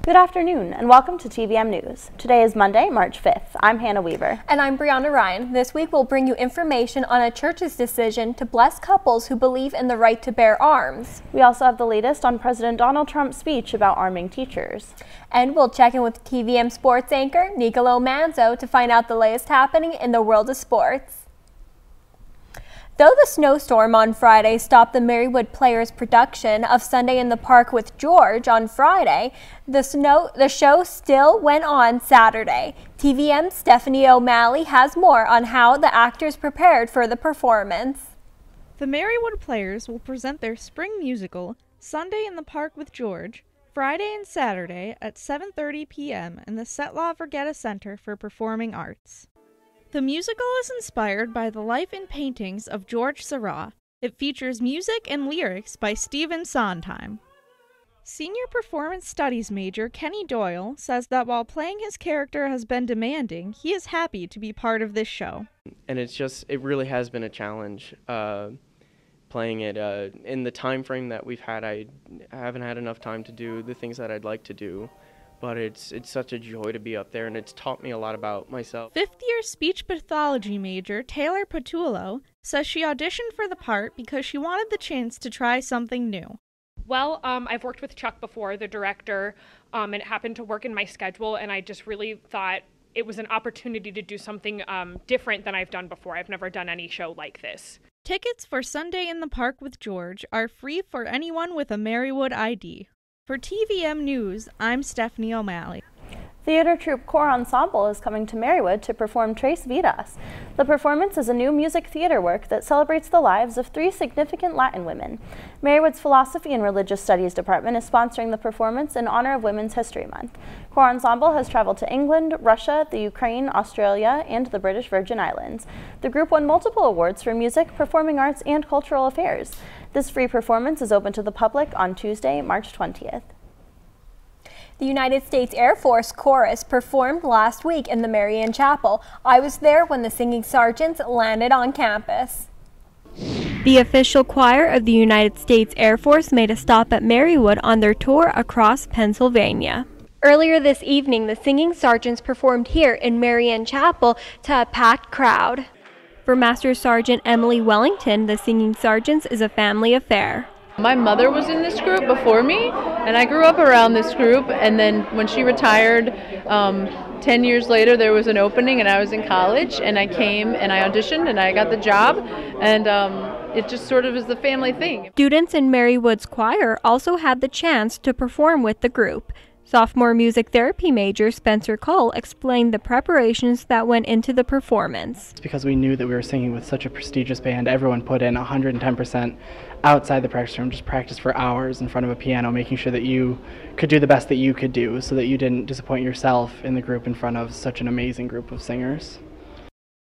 Good afternoon and welcome to TVM News. Today is Monday, March 5th. I'm Hannah Weaver. And I'm Brianna Ryan. This week we'll bring you information on a church's decision to bless couples who believe in the right to bear arms. We also have the latest on President Donald Trump's speech about arming teachers. And we'll check in with TVM sports anchor Nicolo Manzo to find out the latest happening in the world of sports. Though the snowstorm on Friday stopped the Marywood Players' production of Sunday in the Park with George on Friday, the show still went on Saturday. TVM's Stephanie O'Malley has more on how the actors prepared for the performance. The Marywood Players will present their spring musical, Sunday in the Park with George, Friday and Saturday at 7:30 p.m. in the Setlaw Vergetta Center for Performing Arts. The musical is inspired by the life and paintings of George Seurat. It features music and lyrics by Stephen Sondheim. Senior Performance Studies major Kenny Doyle says that while playing his character has been demanding, he is happy to be part of this show. And it really has been a challenge playing it. In the time frame that we've had, I haven't had enough time to do the things that I'd like to do. But it's such a joy to be up there, and it's taught me a lot about myself. Fifth-year speech pathology major Taylor Patullo says she auditioned for the part because she wanted the chance to try something new. Well, I've worked with Chuck before, the director, and it happened to work in my schedule, and I just really thought it was an opportunity to do something different than I've done before. I've never done any show like this. Tickets for Sunday in the Park with George are free for anyone with a Marywood ID. For TVM News, I'm Stephanie O'Malley. Theater troupe Corps Ensemble is coming to Marywood to perform Tres Vidas. The performance is a new music theater work that celebrates the lives of 3 significant Latin women. Marywood's Philosophy and Religious Studies Department is sponsoring the performance in honor of Women's History Month. Corps Ensemble has traveled to England, Russia, the Ukraine, Australia, and the British Virgin Islands. The group won multiple awards for music, performing arts, and cultural affairs. This free performance is open to the public on Tuesday, March 20th. The United States Air Force Chorus performed last week in the Marian Chapel. I was there when the singing sergeants landed on campus. The official choir of the United States Air Force made a stop at Marywood on their tour across Pennsylvania. Earlier this evening, the singing sergeants performed here in Marian Chapel to a packed crowd. For Master Sergeant Emily Wellington, the singing sergeants is a family affair. My mother was in this group before me, and I grew up around this group, and then when she retired, 10 years later there was an opening and I was in college, and I came and I auditioned and I got the job, and it just sort of is the family thing. Students in Marywood's choir also had the chance to perform with the group. Sophomore music therapy major Spencer Cole explained the preparations that went into the performance. It's because we knew that we were singing with such a prestigious band. Everyone put in 110% outside the practice room, just practiced for hours in front of a piano, making sure that you could do the best that you could do so that you didn't disappoint yourself in the group in front of such an amazing group of singers.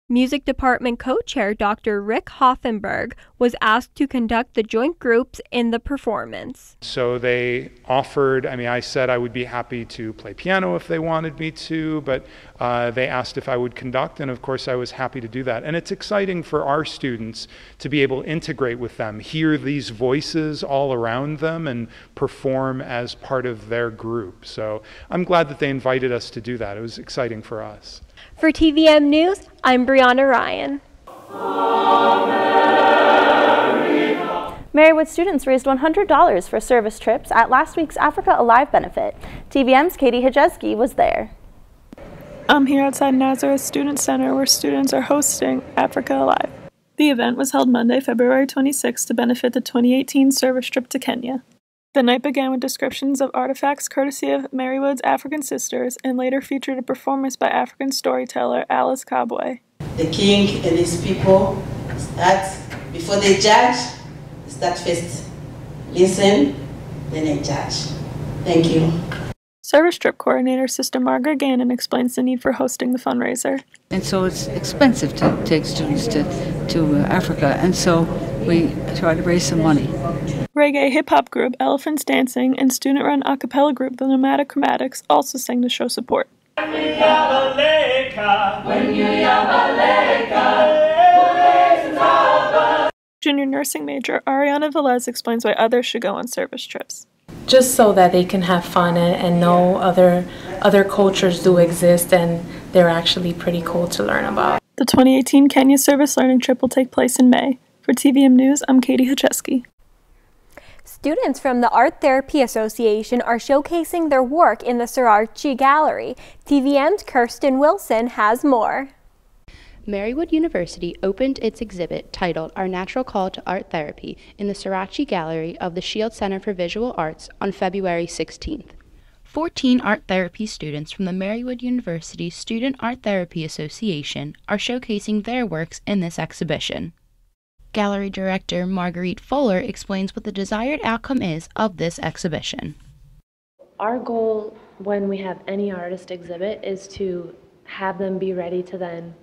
Music Department co-chair Dr. Rick Hoffenberg was asked to conduct the joint groups in the performance. So they offered, I said I would be happy to play piano if they wanted me to, but they asked if I would conduct, and of course I was happy to do that. And it's exciting for our students to be able to integrate with them, hear these voices all around them, and perform as part of their group. So I'm glad that they invited us to do that. It was exciting for us. For TVM News, I'm Brianna Ryan. Marywood students raised $100 for service trips at last week's Africa Alive benefit. TVM's Katie Hajewski was there. I'm here outside Nazareth Student Center where students are hosting Africa Alive. The event was held Monday, February 26 to benefit the 2018 service trip to Kenya. The night began with descriptions of artifacts courtesy of Marywood's African sisters and later featured a performance by African storyteller Alice Kabwe. The king and his people start, before they judge, start first. Listen, then they judge. Thank you. Service trip coordinator Sister Margaret Gannon explains the need for hosting the fundraiser. And so it's expensive to take students to Africa, and so we try to raise some money. Reggae hip-hop group Elephants Dancing and student-run a cappella group The Nomadic Chromatics also sang to show support. Junior nursing major Ariana Velez explains why others should go on service trips. just so that they can have fun and know other cultures do exist, and they're actually pretty cool to learn about. The 2018 Kenya Service Learning Trip will take place in May. For TVM-News, I'm Katie Hacheski. Students from the Art Therapy Association are showcasing their work in the Sriracha Gallery. TVM's Kirsten Wilson has more. Marywood-University opened its exhibit titled Our Natural Call to Art Therapy in the Sriracha Gallery of the Shield Center for Visual Arts on February 16th. 14 art therapy students from the Marywood-University Student Art Therapy Association are showcasing their works in this exhibition. Gallery director Marguerite Fuller explains what the desired outcome is of this exhibition. Our goal when we have any artist exhibit is to have them be ready to then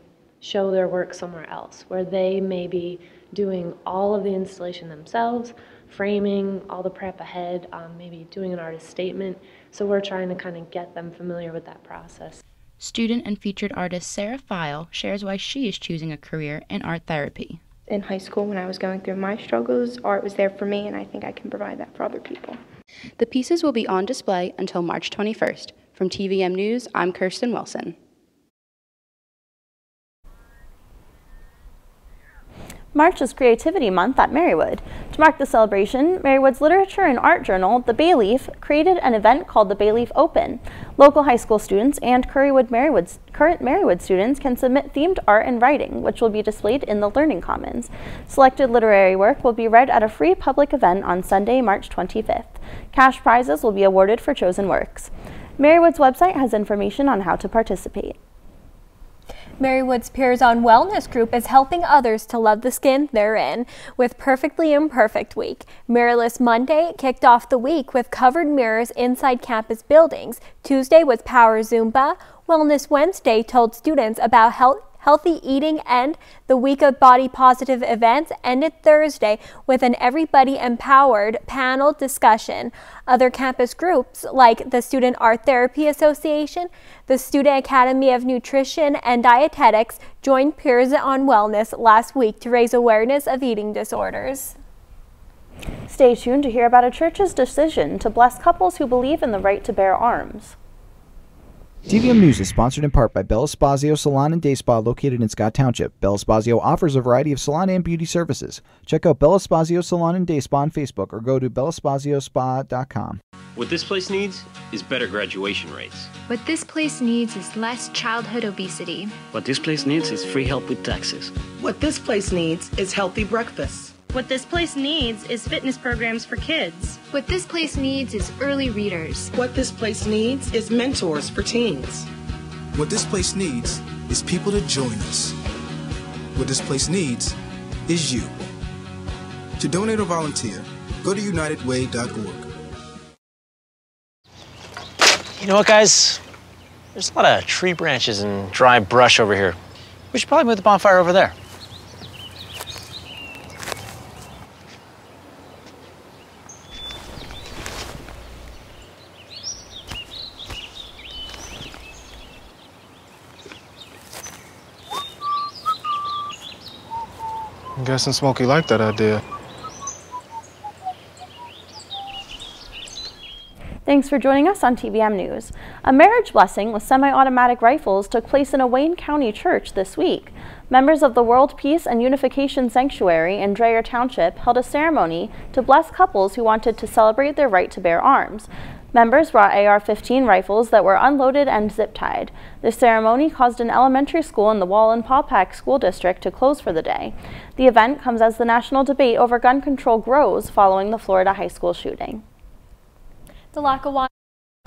show their work somewhere else, where they may be doing all of the installation themselves, framing, all the prep ahead, maybe doing an artist statement. So we're trying to kind of get them familiar with that process. Student and featured artist Sarah File shares why she is choosing a career in art therapy. In high school, when I was going through my struggles, art was there for me, and I think I can provide that for other people. The pieces will be on display until March 21st. From TVM News, I'm Kirsten Wilson. March is Creativity Month at Marywood. To mark the celebration, Marywood's literature and art journal, The Bay Leaf, created an event called the Bay Leaf Open. Local high school students and current Marywood students can submit themed art and writing, which will be displayed in the Learning Commons. Selected literary work will be read at a free public event on Sunday, March 25th. Cash prizes will be awarded for chosen works. Marywood's website has information on how to participate. Marywood's Peers on Wellness group is helping others to love the skin they're in with Perfectly Imperfect Week. Mirrorless Monday kicked off the week with covered mirrors inside campus buildings. Tuesday was Power Zumba. Wellness Wednesday told students about healthy eating, and the week of body positive events ended Thursday with an Everybody Empowered panel discussion. Other campus groups like the Student Art Therapy Association, the Student Academy of Nutrition and Dietetics joined Peers on Wellness last week to raise awareness of eating disorders. Stay tuned to hear about a church's decision to bless couples who believe in the right to bear arms. TVM News is sponsored in part by Bella Spazio Salon and Day Spa located in Scott Township. Bella Spazio offers a variety of salon and beauty services. Check out Bella Spazio Salon and Day Spa on Facebook or go to bellaspaziospa.com. What this place needs is better graduation rates. What this place needs is less childhood obesity. What this place needs is free help with taxes. What this place needs is healthy breakfasts. What this place needs is fitness programs for kids. What this place needs is early readers. What this place needs is mentors for teens. What this place needs is people to join us. What this place needs is you. To donate or volunteer, go to unitedway.org. You know what, guys? There's a lot of tree branches and dry brush over here. We should probably move the bonfire over there. I'm guessing Smokey liked that idea. Thanks for joining us on TVM News. A marriage blessing with semi-automatic rifles took place in a Wayne County church this week. Members of the World Peace and Unification Sanctuary in Dreyer Township held a ceremony to bless couples who wanted to celebrate their right to bear arms. Members brought AR-15 rifles that were unloaded and zip-tied. The ceremony caused an elementary school in the Wallen-Paupack School District to close for the day. The event comes as the national debate over gun control grows following the Florida high school shooting. The Lackawanna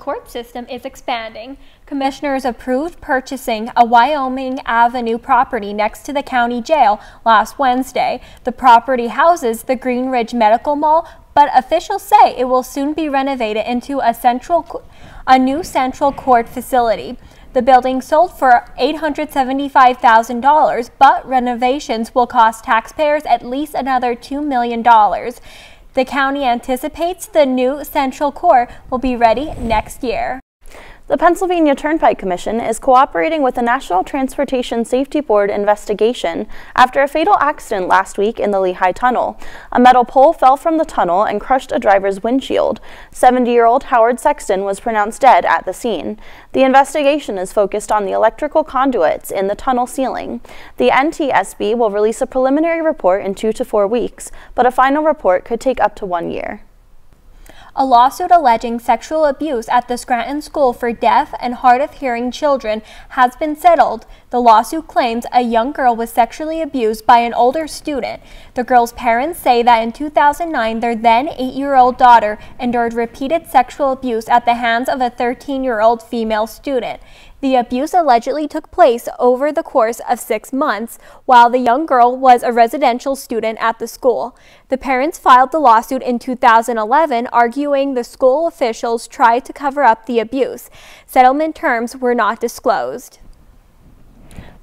court system is expanding. Commissioners approved purchasing a Wyoming Avenue property next to the county jail last Wednesday. The property houses the Green Ridge Medical Mall, but officials say it will soon be renovated into a new central court facility. The building sold for $875,000, but renovations will cost taxpayers at least another $2 million. The county anticipates the new central court will be ready next year. The Pennsylvania Turnpike Commission is cooperating with the National Transportation Safety Board investigation after a fatal accident last week in the Lehigh Tunnel. A metal pole fell from the tunnel and crushed a driver's windshield. 70-year-old Howard Sexton was pronounced dead at the scene. The investigation is focused on the electrical conduits in the tunnel ceiling. The NTSB will release a preliminary report in 2 to 4 weeks, but a final report could take up to 1 year. A lawsuit alleging sexual abuse at the Scranton School for Deaf and Hard of Hearing Children has been settled. The lawsuit claims a young girl was sexually abused by an older student. The girl's parents say that in 2009, their then 8-year-old daughter endured repeated sexual abuse at the hands of a 13-year-old female student. The abuse allegedly took place over the course of 6 months while the young girl was a residential student at the school. The parents filed the lawsuit in 2011, arguing the school officials tried to cover up the abuse. Settlement terms were not disclosed.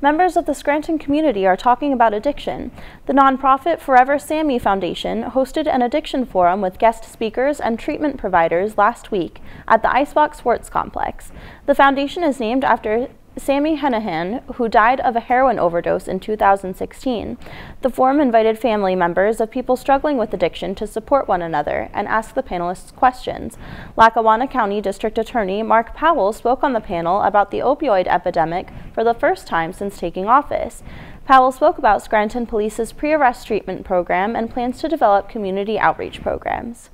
Members of the Scranton community are talking about addiction. The nonprofit Forever Sammy Foundation hosted an addiction forum with guest speakers and treatment providers last week at the Icebox Sports Complex. The foundation is named after Sammy Henahan, who died of a heroin overdose in 2016. The forum invited family members of people struggling with addiction to support one another and ask the panelists questions. Lackawanna County District Attorney Mark Powell spoke on the panel about the opioid epidemic for the first time since taking office. Powell spoke about Scranton Police's pre-arrest treatment program and plans to develop community outreach programs.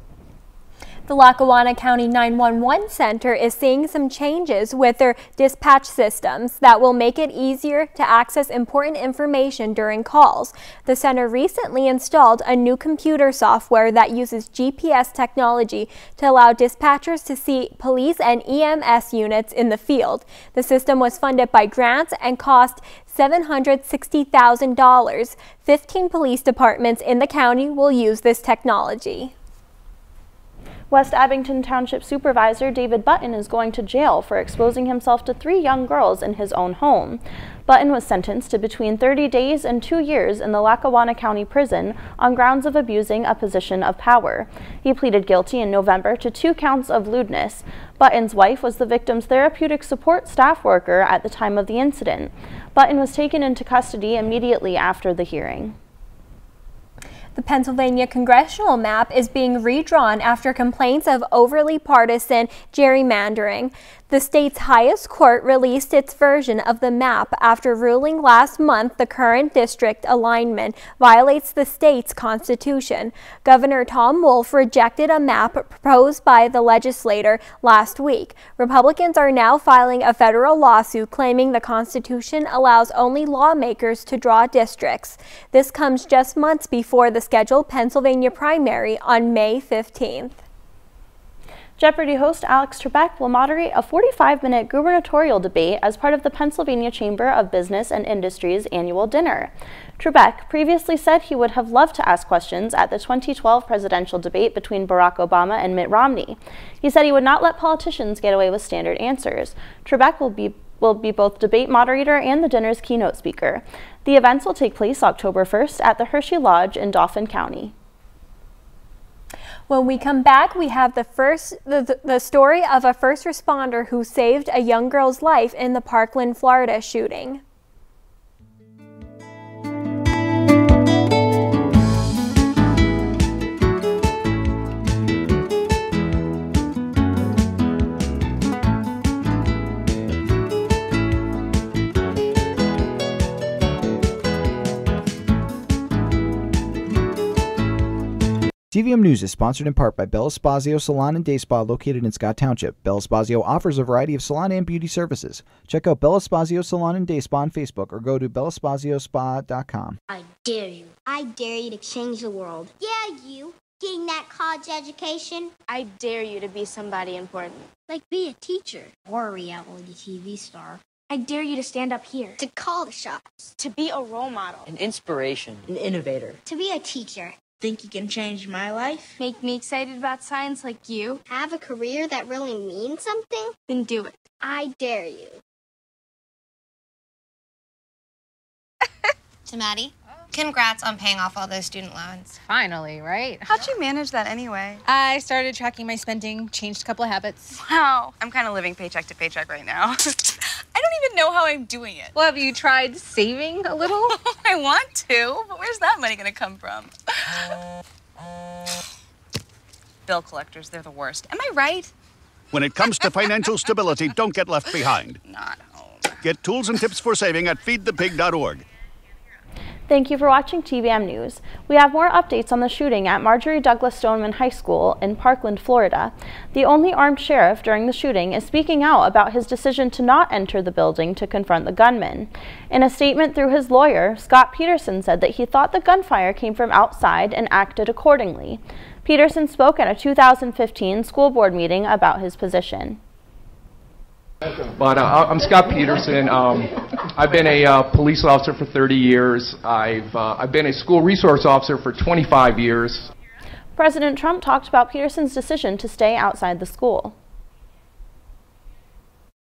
The Lackawanna County 911 Center is seeing some changes with their dispatch systems that will make it easier to access important information during calls. The center recently installed a new computer software that uses GPS technology to allow dispatchers to see police and EMS units in the field. The system was funded by grants and cost $760,000. 15 police departments in the county will use this technology. West Abington Township Supervisor David Button is going to jail for exposing himself to 3 young girls in his own home. Button was sentenced to between 30 days and 2 years in the Lackawanna County Prison on grounds of abusing a position of power. He pleaded guilty in November to 2 counts of lewdness. Button's wife was the victim's therapeutic support staff worker at the time of the incident. Button was taken into custody immediately after the hearing. The Pennsylvania congressional map is being redrawn after complaints of overly partisan gerrymandering. The state's highest court released its version of the map after ruling last month the current district alignment violates the state's constitution. Governor Tom Wolf rejected a map proposed by the legislature last week. Republicans are now filing a federal lawsuit claiming the Constitution allows only lawmakers to draw districts. This comes just months before the scheduled Pennsylvania primary on May 15th. Jeopardy host Alex Trebek will moderate a 45-minute gubernatorial debate as part of the Pennsylvania Chamber of Business and Industry's annual dinner. Trebek previously said he would have loved to ask questions at the 2012 presidential debate between Barack Obama and Mitt Romney. He said he would not let politicians get away with standard answers. Trebek will be both debate moderator and the dinner's keynote speaker. The events will take place October 1st at the Hershey Lodge in Dauphin County. When we come back, we have the story of a first responder who saved a young girl's life in the Parkland, Florida shooting. TVM-News is sponsored in part by Bella Spazio Salon and Day Spa located in Scott Township. Bella Spazio offers a variety of salon and beauty services. Check out Bella Spazio Salon and Day Spa on Facebook or go to bellaspaziospa.com. I dare you. I dare you to change the world. Yeah, you. Getting that college education. I dare you to be somebody important. Like be a teacher or a reality TV star. I dare you to stand up here. To call the shots. To be a role model. An inspiration. An innovator. To be a teacher. Think you can change my life? Make me excited about science like you? Have a career that really means something? Then do it. I dare you. To Maddie. Congrats on paying off all those student loans. Finally, right? How'd you manage that anyway? I started tracking my spending, changed a couple of habits. Wow, I'm kind of living paycheck to paycheck right now. I don't even know how I'm doing it. Well, have you tried saving a little? I want to, but where's that money gonna come from? Bill collectors, they're the worst. Am I right? When it comes to financial stability, don't get left behind. Not home. Get tools and tips for saving at feedthepig.org. Thank you for watching TVM News. We have more updates on the shooting at Marjorie Douglas Stoneman High School in Parkland, Florida. The only armed sheriff during the shooting is speaking out about his decision to not enter the building to confront the gunman. In a statement through his lawyer, Scott Peterson said that he thought the gunfire came from outside and acted accordingly. Peterson spoke at a 2015 school board meeting about his position. But I'm Scott Peterson. I've been a police officer for 30 years. I've been a school resource officer for 25 years. President Trump talked about Peterson's decision to stay outside the school.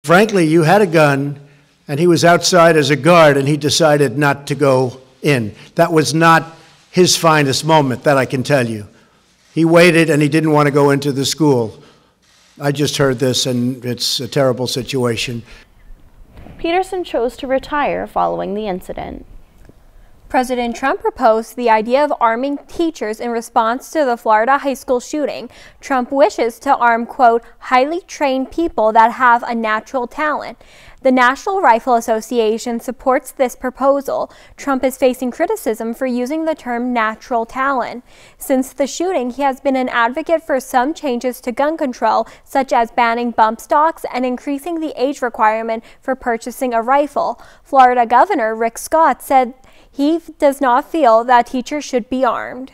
Frankly, you had a gun, and he was outside as a guard, and he decided not to go in. That was not his finest moment, that I can tell you. He waited, and he didn't want to go into the school. I just heard this, and it's a terrible situation. Peterson chose to retire following the incident. President Trump proposed the idea of arming teachers in response to the Florida high school shooting. Trump wishes to arm, quote, highly trained people that have a natural talent. The National Rifle Association supports this proposal. Trump is facing criticism for using the term natural talent. Since the shooting, he has been an advocate for some changes to gun control, such as banning bump stocks and increasing the age requirement for purchasing a rifle. Florida Governor Rick Scott said he does not feel that teachers should be armed.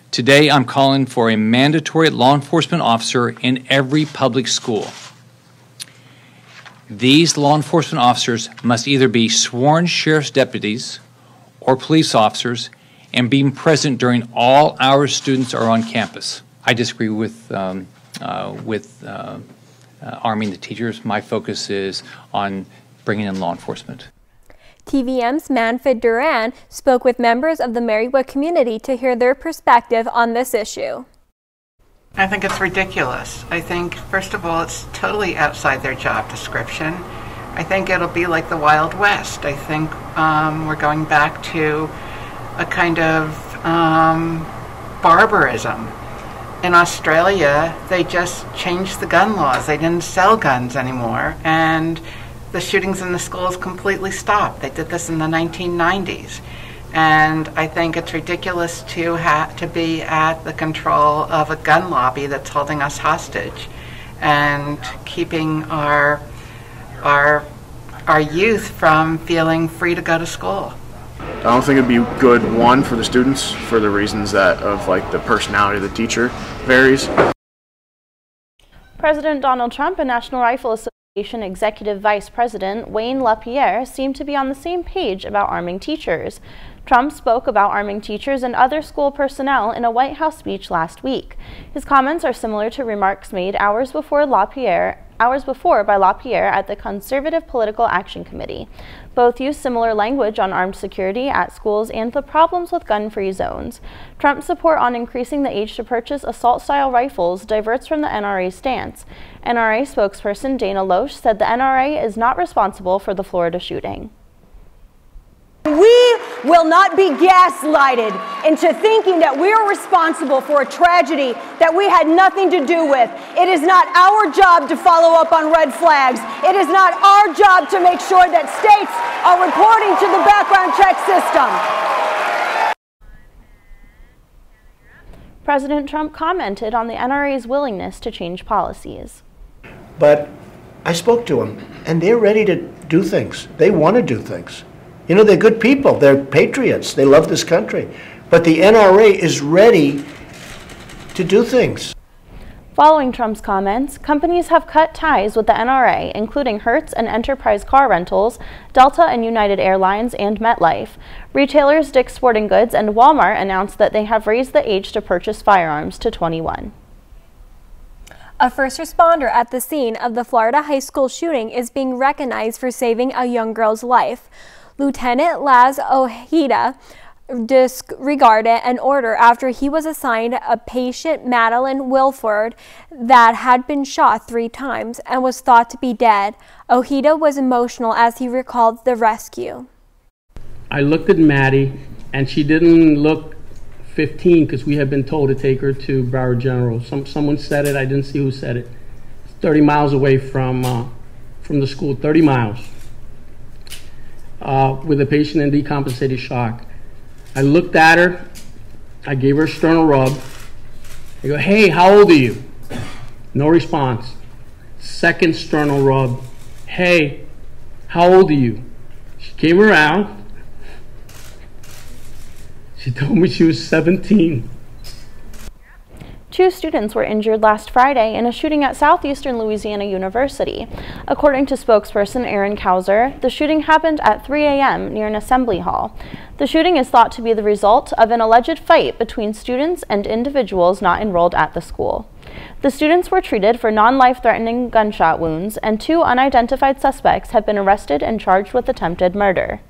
Today, I'm calling for a mandatory law enforcement officer in every public school. These law enforcement officers must either be sworn sheriff's deputies or police officers and be present during all hours students are on campus. I disagree with arming the teachers. My focus is on bringing in law enforcement. TVM's Manfred Duran spoke with members of the Marywood community to hear their perspective on this issue. I think it's ridiculous. I think, first of all, it's totally outside their job description. I think it'll be like the Wild West. I think we're going back to a kind of barbarism. In Australia, they just changed the gun laws. They didn't sell guns anymore, and the shootings in the schools completely stopped. They did this in the 1990s. And I think it's ridiculous to be at the control of a gun lobby that's holding us hostage and keeping our youth from feeling free to go to school. I don't think it'd be good, one, for the students, for the reasons that of like the personality of the teacher varies. President Donald Trump and National Rifle Association Executive Vice President Wayne LaPierre seem to be on the same page about arming teachers. Trump spoke about arming teachers and other school personnel in a White House speech last week. His comments are similar to remarks made hours before by LaPierre at the Conservative Political Action Committee. Both use similar language on armed security at schools and the problems with gun-free zones. Trump's support on increasing the age to purchase assault-style rifles diverts from the NRA's stance. NRA spokesperson Dana Loesch said the NRA is not responsible for the Florida shooting. We will not be gaslighted into thinking that we are responsible for a tragedy that we had nothing to do with. It is not our job to follow up on red flags. It is not our job to make sure that states are reporting to the background check system. President Trump commented on the NRA's willingness to change policies. But I spoke to them, and they're ready to do things. They want to do things. You know, they're good people. They're patriots. They love this country. But the NRA is ready to do things. Following Trump's comments, companies have cut ties with the NRA, including Hertz and Enterprise Car Rentals, Delta and United Airlines, and MetLife. Retailers Dick's Sporting Goods and Walmart announced that they have raised the age to purchase firearms to 21. A first responder at the scene of the Florida high school shooting is being recognized for saving a young girl's life. Lieutenant Laz Ojeda disregarded an order after he was assigned a patient, Madeline Wilford, that had been shot 3 times and was thought to be dead. Ojeda was emotional as he recalled the rescue. I looked at Maddie, and she didn't look 15 because we had been told to take her to Broward General. Someone said it. I didn't see who said it. It's 30 miles away from the school, 30 miles, with a patient in decompensated shock. I looked at her, I gave her a sternal rub. I go, hey, how old are you? No response. Second sternal rub, hey, how old are you? She came around, she told me she was 17. 2 students were injured last Friday in a shooting at Southeastern Louisiana University. According to spokesperson Aaron Kauser, the shooting happened at 3 a.m. near an assembly hall. The shooting is thought to be the result of an alleged fight between students and individuals not enrolled at the school. The students were treated for non-life-threatening gunshot wounds, and 2 unidentified suspects have been arrested and charged with attempted murder.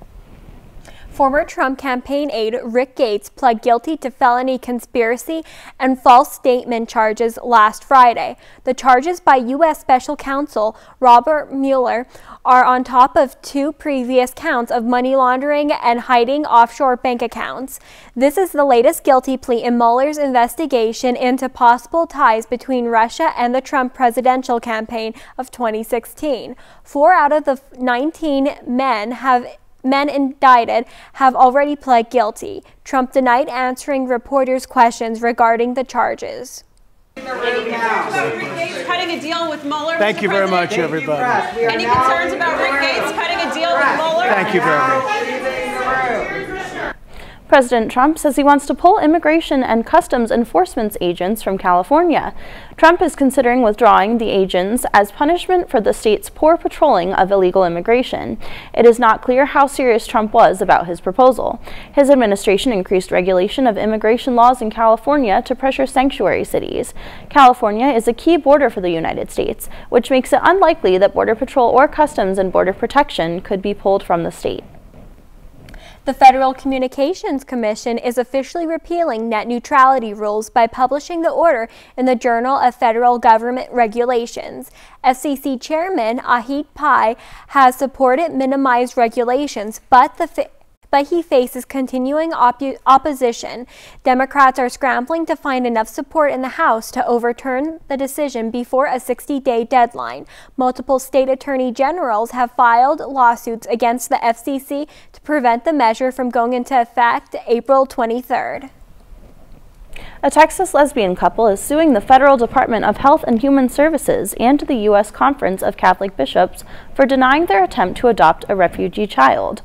Former Trump campaign aide Rick Gates pled guilty to felony conspiracy and false statement charges last Friday. The charges by U.S. Special Counsel Robert Mueller are on top of 2 previous counts of money laundering and hiding offshore bank accounts. This is the latest guilty plea in Mueller's investigation into possible ties between Russia and the Trump presidential campaign of 2016. 4 out of the 19 men indicted have already pled guilty. Trump denied answering reporters' questions regarding the charges. Cutting a deal with Mueller. Thank you very much, everybody. Any concerns about Rick Gates cutting a deal with Mueller? Thank you very much. President Trump says he wants to pull immigration and customs enforcement agents from California. Trump is considering withdrawing the agents as punishment for the state's poor patrolling of illegal immigration. It is not clear how serious Trump was about his proposal. His administration increased regulation of immigration laws in California to pressure sanctuary cities. California is a key border for the United States, which makes it unlikely that Border Patrol or Customs and Border Protection could be pulled from the state. The Federal Communications Commission is officially repealing net neutrality rules by publishing the order in the Journal of Federal Government Regulations. FCC Chairman Ahit Pai has supported minimized regulations, but he faces continuing opposition. Democrats are scrambling to find enough support in the House to overturn the decision before a 60-day deadline. Multiple state attorney generals have filed lawsuits against the FCC to prevent the measure from going into effect April 23rd. A Texas lesbian couple is suing the Federal Department of Health and Human Services and the U.S. Conference of Catholic Bishops for denying their attempt to adopt a refugee child.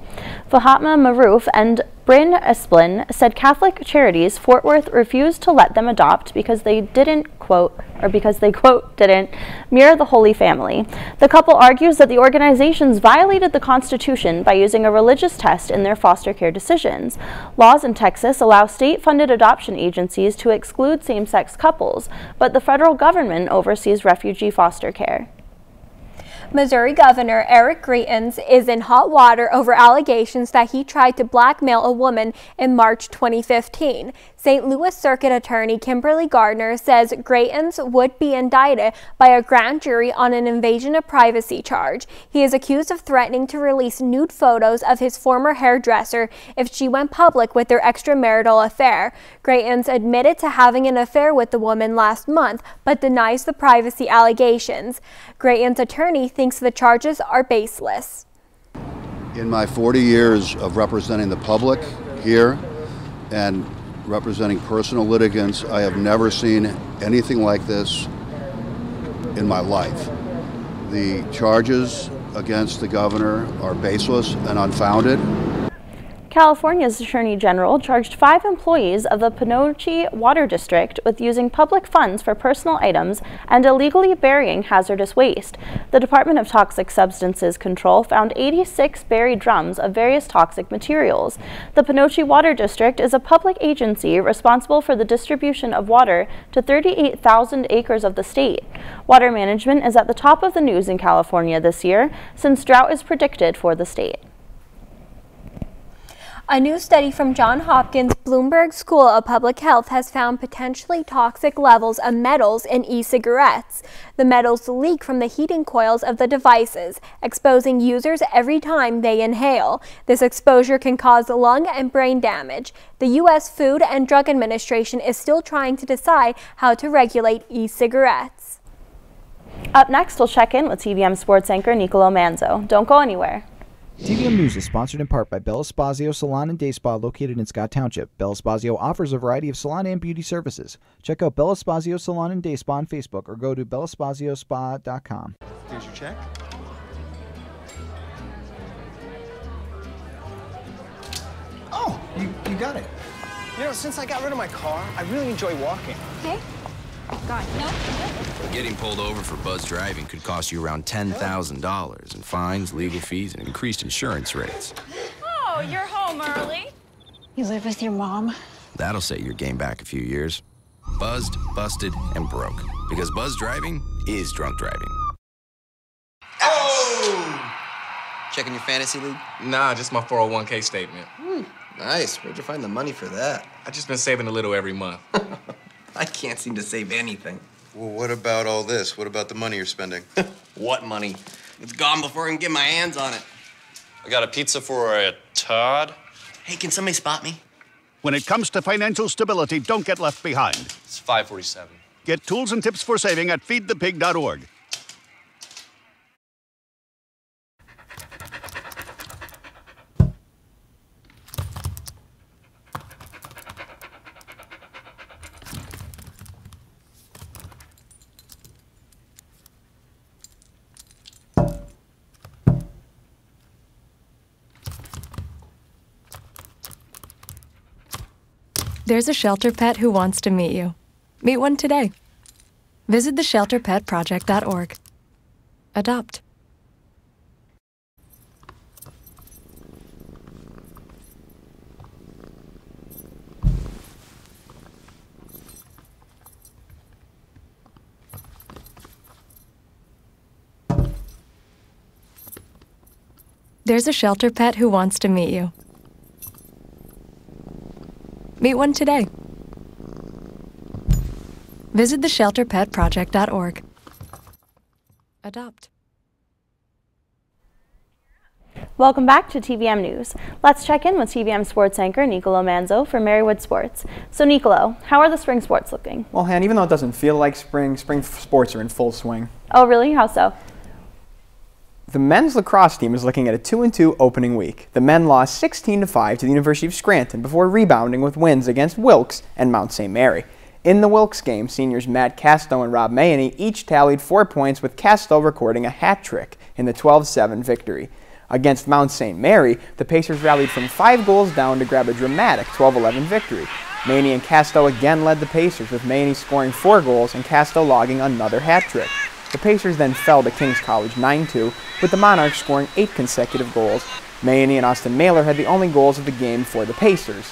Fahatma Maroof and Bryn Esplin said Catholic Charities Fort Worth refused to let them adopt because they didn't, quote, didn't mirror the Holy Family. The couple argues that the organizations violated the Constitution by using a religious test in their foster care decisions. Laws in Texas allow state-funded adoption agencies to exclude same-sex couples, but the federal government oversees refugee foster care. Missouri Governor Eric Greitens is in hot water over allegations that he tried to blackmail a woman in March 2015. St. Louis Circuit Attorney Kimberly Gardner says Greitens would be indicted by a grand jury on an invasion of privacy charge. He is accused of threatening to release nude photos of his former hairdresser if she went public with their extramarital affair. Greitens admitted to having an affair with the woman last month, but denies the privacy allegations. Greitens' attorney thinks the charges are baseless. In my 40 years of representing the public here and representing personal litigants, I have never seen anything like this in my life. The charges against the governor are baseless and unfounded. California's Attorney General charged 5 employees of the Pinochet Water District with using public funds for personal items and illegally burying hazardous waste. The Department of Toxic Substances Control found 86 buried drums of various toxic materials. The Pinochet Water District is a public agency responsible for the distribution of water to 38,000 acres of the state. Water management is at the top of the news in California this year, since drought is predicted for the state. A new study from Johns Hopkins Bloomberg School of Public Health has found potentially toxic levels of metals in e-cigarettes. The metals leak from the heating coils of the devices, exposing users every time they inhale. This exposure can cause lung and brain damage. The U.S. Food and Drug Administration is still trying to decide how to regulate e-cigarettes. Up next, we'll check in with TVM sports anchor Nicolo Manzo. Don't go anywhere. TVM News is sponsored in part by Bella Spazio Salon and Day Spa located in Scott Township. Bella Spazio offers a variety of salon and beauty services. Check out Bella Spazio Salon and Day Spa on Facebook or go to bellaspazio.com. Here's your check. Oh, you got it. You know, since I got rid of my car, I really enjoy walking. Okay. God, no. Getting pulled over for buzz driving could cost you around $10,000 in fines, legal fees, and increased insurance rates. Oh, you're home early. You live with your mom? That'll set your game back a few years. Buzzed, busted, and broke. Because buzz driving is drunk driving. Oh! Checking your fantasy league? Nah, just my 401k statement. Nice. Where'd you find the money for that? I've just been saving a little every month. I can't seem to save anything. Well, what about all this? What about the money you're spending? What money? It's gone before I can get my hands on it. I got a pizza for a Todd. Hey, can somebody spot me? When it comes to financial stability, don't get left behind. It's 547. Get tools and tips for saving at feedthepig.org. There's a shelter pet who wants to meet you. Meet one today. Visit theshelterpetproject.org. Adopt. There's a shelter pet who wants to meet you. Meet one today. Visit theshelterpetproject.org. Adopt. Welcome back to TVM News. Let's check in with TVM sports anchor Nicolo Manzo for Marywood Sports. So Nicolo, how are the spring sports looking? Well, Han, even though it doesn't feel like spring sports are in full swing. Oh really? How so? The men's lacrosse team is looking at a 2-2 opening week. The men lost 16-5 to the University of Scranton before rebounding with wins against Wilkes and Mount St. Mary. In the Wilkes game, seniors Matt Casto and Rob Mayany each tallied 4 points, with Casto recording a hat trick in the 12-7 victory. Against Mount St. Mary, the Pacers rallied from 5 goals down to grab a dramatic 12-11 victory. Mayany and Casto again led the Pacers, with Mayany scoring 4 goals and Casto logging another hat trick. The Pacers then fell to King's College 9-2, with the Monarchs scoring 8 consecutive goals. Mayany and Austin Mailer had the only goals of the game for the Pacers.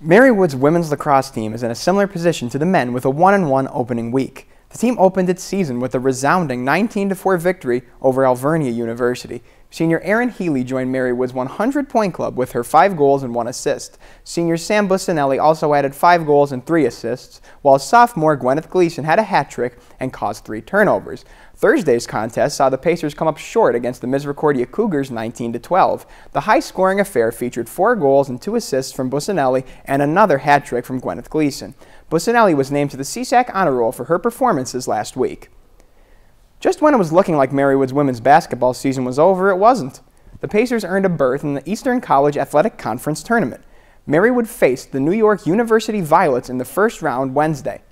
Marywood's women's lacrosse team is in a similar position to the men, with a 1-1 opening week. The team opened its season with a resounding 19-4 victory over Alvernia University. Senior Erin Healy joined Marywood's 100-point club with her 5 goals and 1 assist. Senior Sam Bussinelli also added 5 goals and 3 assists, while sophomore Gwyneth Gleason had a hat trick and caused 3 turnovers. Thursday's contest saw the Pacers come up short against the Misericordia Cougars 19-12. The high-scoring affair featured 4 goals and 2 assists from Bussinelli and another hat trick from Gwyneth Gleason. Bussinelli was named to the CSAC honor roll for her performances last week. Just when it was looking like Marywood's women's basketball season was over, it wasn't. The Pacers earned a berth in the Eastern College Athletic Conference Tournament. Marywood faced the New York University Violets in the first round Wednesday.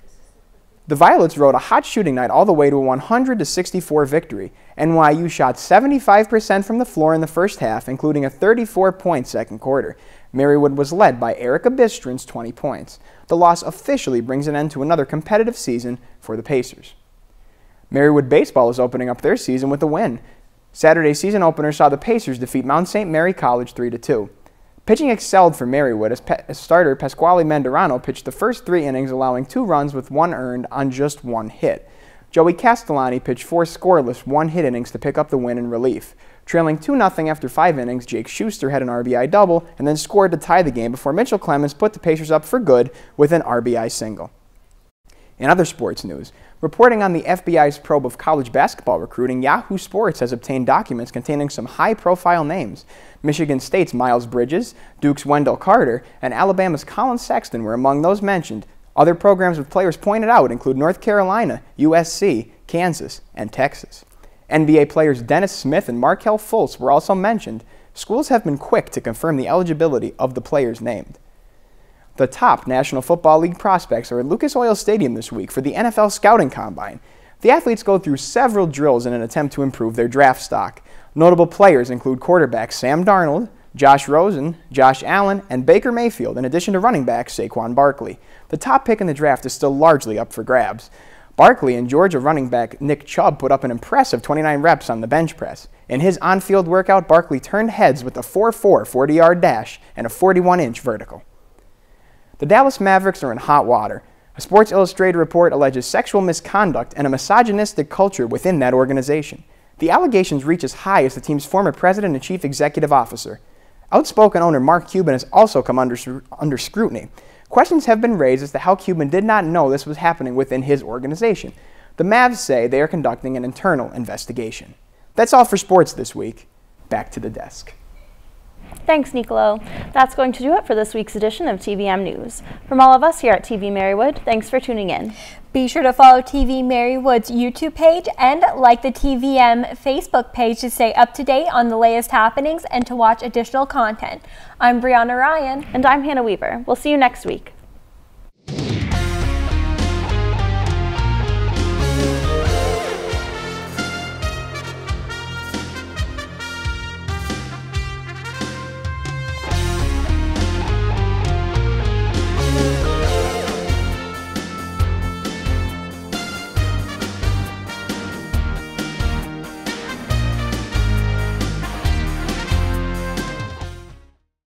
The Violets rode a hot shooting night all the way to a 100-64 victory. NYU shot 75% from the floor in the first half, including a 34-point second quarter. Marywood was led by Erica Bistrin's 20 points. The loss officially brings an end to another competitive season for the Pacers. Marywood baseball is opening up their season with a win. Saturday's season opener saw the Pacers defeat Mount St. Mary College 3-2. Pitching excelled for Marywood as starter Pasquale Mandarano pitched the first 3 innings, allowing 2 runs with 1 earned on just 1 hit. Joey Castellani pitched 4 scoreless 1-hit innings to pick up the win in relief. Trailing 2-0 after 5 innings, Jake Schuster had an RBI double and then scored to tie the game before Mitchell Clemens put the Pacers up for good with an RBI single. In other sports news, reporting on the FBI's probe of college basketball recruiting, Yahoo Sports has obtained documents containing some high-profile names. Michigan State's Miles Bridges, Duke's Wendell Carter, and Alabama's Colin Sexton were among those mentioned. Other programs with players pointed out include North Carolina, USC, Kansas, and Texas. NBA players Dennis Smith and Markelle Fultz were also mentioned. Schools have been quick to confirm the eligibility of the players named. The top National Football League prospects are at Lucas Oil Stadium this week for the NFL Scouting Combine. The athletes go through several drills in an attempt to improve their draft stock. Notable players include quarterbacks Sam Darnold, Josh Rosen, Josh Allen, and Baker Mayfield, in addition to running back Saquon Barkley. The top pick in the draft is still largely up for grabs. Barkley and Georgia running back Nick Chubb put up an impressive 29 reps on the bench press. In his on-field workout, Barkley turned heads with a 4.4 40-yard dash and a 41-inch vertical. The Dallas Mavericks are in hot water. A Sports Illustrated report alleges sexual misconduct and a misogynistic culture within that organization. The allegations reach as high as the team's former president and chief executive officer. Outspoken owner Mark Cuban has also come under scrutiny. Questions have been raised as to how Cuban did not know this was happening within his organization. The Mavs say they are conducting an internal investigation. That's all for sports this week. Back to the desk. Thanks, Nicolo. That's going to do it for this week's edition of TVM News. From all of us here at TV-Marywood, thanks for tuning in. Be sure to follow TV-Marywood's YouTube page and like the TVM Facebook page to stay up to date on the latest happenings and to watch additional content. I'm Brianna Ryan. And I'm Hannah Weaver. We'll see you next week.